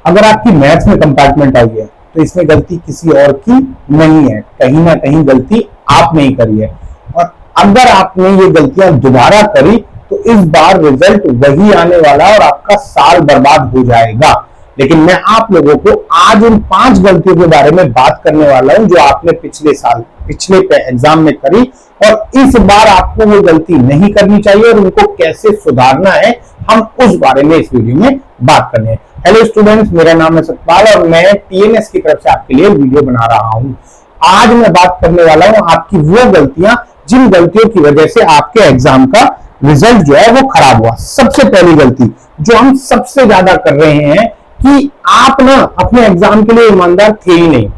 अगर आपकी मैथ्स में कंपार्टमेंट आई है तो इसमें गलती किसी और की नहीं है, कहीं ना कहीं गलती आपने ही करी है। और अगर आपने ये गलतियां दोबारा करी तो इस बार रिजल्ट वही आने वाला है और आपका साल बर्बाद हो जाएगा। लेकिन मैं आप लोगों को आज उन 5 गलतियों के बारे में बात करने वाला हूं जो आपने पिछले एग्जाम में करी, और इस बार आपको वो गलती नहीं करनी चाहिए और उनको कैसे सुधारना है हम उस बारे में इस वीडियो में बात करने हैं। हेलो स्टूडेंट्स, मेरा नाम है सतपाल और मैं टीएनएस की तरफ से आपके लिए वीडियो बना रहा हूं। आज मैं बात करने वाला हूं आपकी वो गलतियां जिन गलतियों की वजह से आपके एग्जाम का रिजल्ट जो है वो खराब हुआ। सबसे पहली गलती जो हम सबसे ज्यादा कर रहे हैं कि आप ना अपने एग्जाम के लिए ईमानदार थे ही नहीं।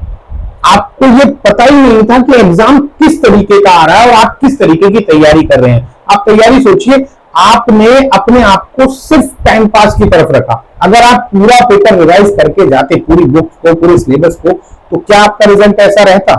आपको ये पता ही नहीं था कि एग्जाम किस तरीके का आ रहा है और आप किस तरीके की तैयारी कर रहे हैं। आप तैयारी सोचिए, आपने अपने आप को सिर्फ टाइम पास की तरफ रखा। अगर आप पूरा पेपर रिवाइज करके जाते, पूरी बुक को, पूरे सिलेबस को, तो क्या आपका रिजल्ट ऐसा रहता?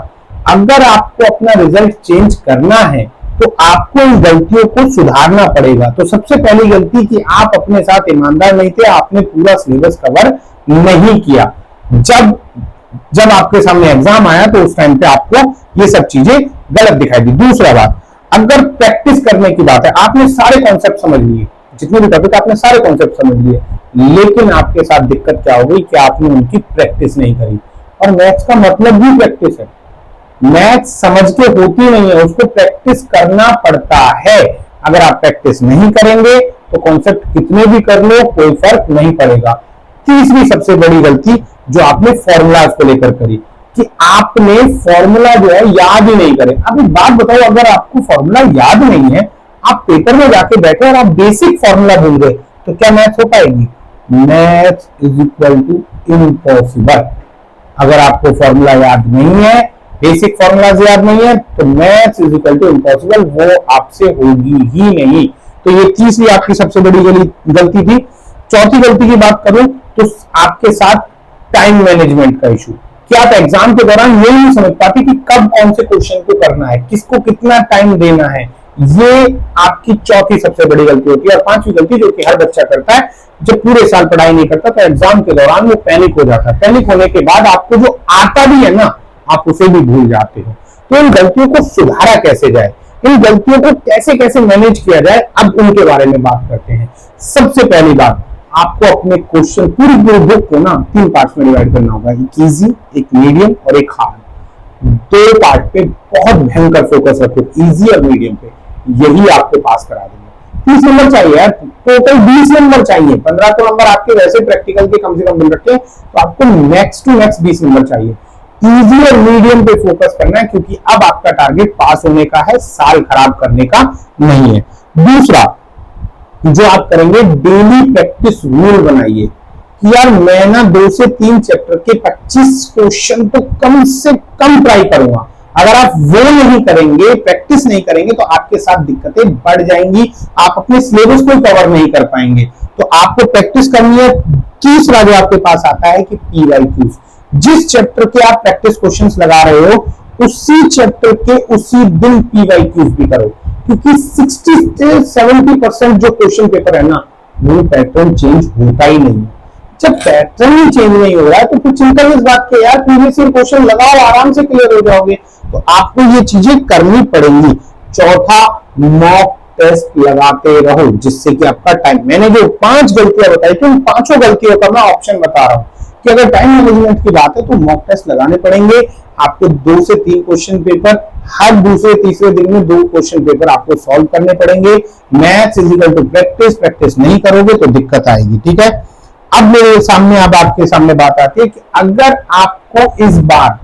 अगर आपको अपना रिजल्ट चेंज करना है तो आपको इन गलतियों को सुधारना पड़ेगा। तो सबसे पहली गलती कि आप अपने साथ ईमानदार नहीं थे, आपने पूरा सिलेबस कवर नहीं किया। जब आपके सामने एग्जाम आया तो उस टाइम पे आपको ये सब चीजें गलत दिखाई दी। दूसरा बात, अगर प्रैक्टिस करने की बात है, आपने सारे कॉन्सेप्ट समझ लिए, जितने भी टॉपिक आपने सारे कॉन्सेप्ट समझ लिए, लेकिन आपके साथ दिक्कत क्या हो गई कि आपने उनकी प्रैक्टिस नहीं करी। और मैथ्स का मतलब भी प्रैक्टिस है। मैथ्स समझ के होती नहीं है, उसको प्रैक्टिस करना पड़ता है। अगर आप प्रैक्टिस नहीं करेंगे तो कॉन्सेप्ट कितने भी कर लो कोई फर्क नहीं पड़ेगा। तीसरी सबसे बड़ी गलती जो आपने फॉर्मूलाज को लेकर करी कि आपने फॉर्मूला जो है याद ही नहीं करे। अब एक बात बताओ, अगर आपको फॉर्मूला याद नहीं है, आप पेपर में जाके बैठे और आप बेसिक फॉर्मूला भूल गए, तो क्या मैथ्स हो पाएगी? Maths is equal to impossible. अगर आपको फॉर्मूला याद नहीं है, बेसिक फॉर्मूलाज याद नहीं है, तो maths is equal to impossible, वो आपसे होगी ही नहीं। तो ये तीसरी आपकी सबसे बड़ी गलती थी। चौथी गलती की बात करूं तो आपके साथ टाइम मैनेजमेंट का इशू। कि आप एग्जाम के दौरान ये नहीं समझ पाते कि कब कौन से क्वेश्चन को करना है, किसको कितना टाइम देना है। ये आपकी चौथी सबसे बड़ी गलती होती है। और पांचवी गलती जो कि हर बच्चा करता है, जब पूरे साल पढ़ाई नहीं करता तो एग्जाम के दौरान वो पैनिक हो जाता है। पैनिक होने के बाद आपको जो आता भी है ना, आप उसे भी भूल जाते हो। तो इन गलतियों को सुधारा कैसे जाए, इन गलतियों को कैसे कैसे मैनेज किया जाए, अब उनके बारे में बात करते हैं। सबसे पहली बात, आपको अपने क्वेश्चन पूरी बुक को ना 3 पार्ट्स में डिवाइड करना होगा, एक इजी, एक मीडियम और एक हार्ड। 2 पार्ट पे बहुत भयंकर फोकस रखो, इजी और मीडियम पे, यही आपको पास करा देंगे। 30 नंबर चाहिए यार, टोटल 20 नंबर चाहिए। 15 तो नंबर आपके वैसे प्रैक्टिकल के कम से कम मिल रखे हैं, तो आपको मैक्स टू मैक्स 20 नंबर चाहिए। इजी और मीडियम पे फोकस करना है, क्योंकि अब आपका टारगेट पास होने का है, साल खराब करने का नहीं है। दूसरा जो आप करेंगे, डेली प्रैक्टिस रूल बनाइए कि यार मैं ना 2 से 3 चैप्टर के 25 क्वेश्चन तो कम से कम ट्राई करूंगा। अगर आप वो नहीं करेंगे, प्रैक्टिस नहीं करेंगे, तो आपके साथ दिक्कतें बढ़ जाएंगी, आप अपने सिलेबस को कवर नहीं कर पाएंगे। तो आपको प्रैक्टिस करनी है। तीसरा जो आपके पास आता है कि PYQs, जिस चैप्टर के आप प्रैक्टिस क्वेश्चंस लगा रहे हो, उसी चैप्टर के उसी दिन PYQs भी करो, क्योंकि 60 से 70% जो क्वेश्चन पेपर है ना, वो पैटर्न चेंज होता ही नहीं। जब पैटर्न ही चेंज नहीं हो रहा है तो फिर चिंता इस बात के यार प्रीवियस ईयर क्वेश्चन लगाओ, आराम से क्लियर हो जाओगे। तो आपको ये चीजें करनी पड़ेंगी। चौथा, मॉक टेस्ट लगाते रहो, जिससे कि आपका टाइम, मैंने जो 5 गलतियां बताई थी, उन 5 गलतियों का मैं ऑप्शन बता रहा हूं कि अगर टाइम मैनेजमेंट की बात है तो मॉक टेस्ट लगाने पड़ेंगे। आपको 2 से 3 क्वेश्चन पेपर, हर दूसरे तीसरे दिन में 2 क्वेश्चन पेपर आपको सॉल्व करने पड़ेंगे। Maths is equal to practice, practice नहीं करोगे तो दिक्कत आएगी। ठीक है, अब मेरे सामने, अब आपके सामने बात आती है कि अगर आपको इस बार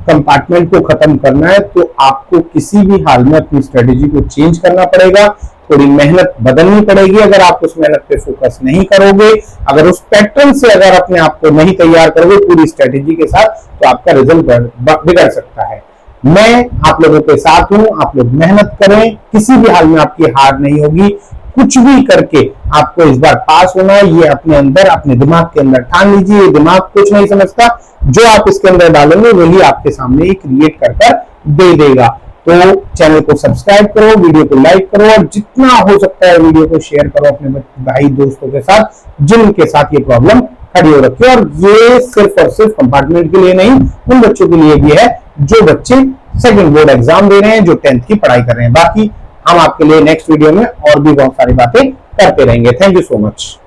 कंपार्टमेंट को खत्म करना है तो आपको किसी भी हाल में अपनी स्ट्रेटेजी को चेंज करना पड़ेगा, थोड़ी मेहनत बदलनी पड़ेगी। अगर आप उस मेहनत पे फोकस नहीं करोगे, अगर उस पैटर्न से अगर अपने आप को नहीं तैयार करोगे पूरी स्ट्रेटेजी के साथ, तो आपका रिजल्ट बिगड़ सकता है। मैं आप लोगों के साथ हूं, आप लोग मेहनत करें, किसी भी हाल में आपकी हार नहीं होगी। कुछ भी करके आपको इस बार पास होना है, ये अपने अंदर, अपने दिमाग के अंदर ठान लीजिए। ये दिमाग कुछ नहीं समझता, जो आप इसके अंदर डालेंगे वही आपके सामने ही क्रिएट कर दे देगा। तो चैनल को सब्सक्राइब करो, वीडियो को लाइक करो और जितना हो सकता है वीडियो को शेयर करो अपने भाई दोस्तों के साथ जिनके साथ ये प्रॉब्लम खड़ी हो रखी है। और ये सिर्फ और सिर्फ कंपार्टमेंट के लिए नहीं, उन बच्चों के लिए भी है जो बच्चे सेकंड बोर्ड एग्जाम दे रहे हैं, जो 10th की पढ़ाई कर रहे हैं। बाकी हम आपके लिए नेक्स्ट वीडियो में और भी बहुत सारी बातें करते रहेंगे। Thank you so much.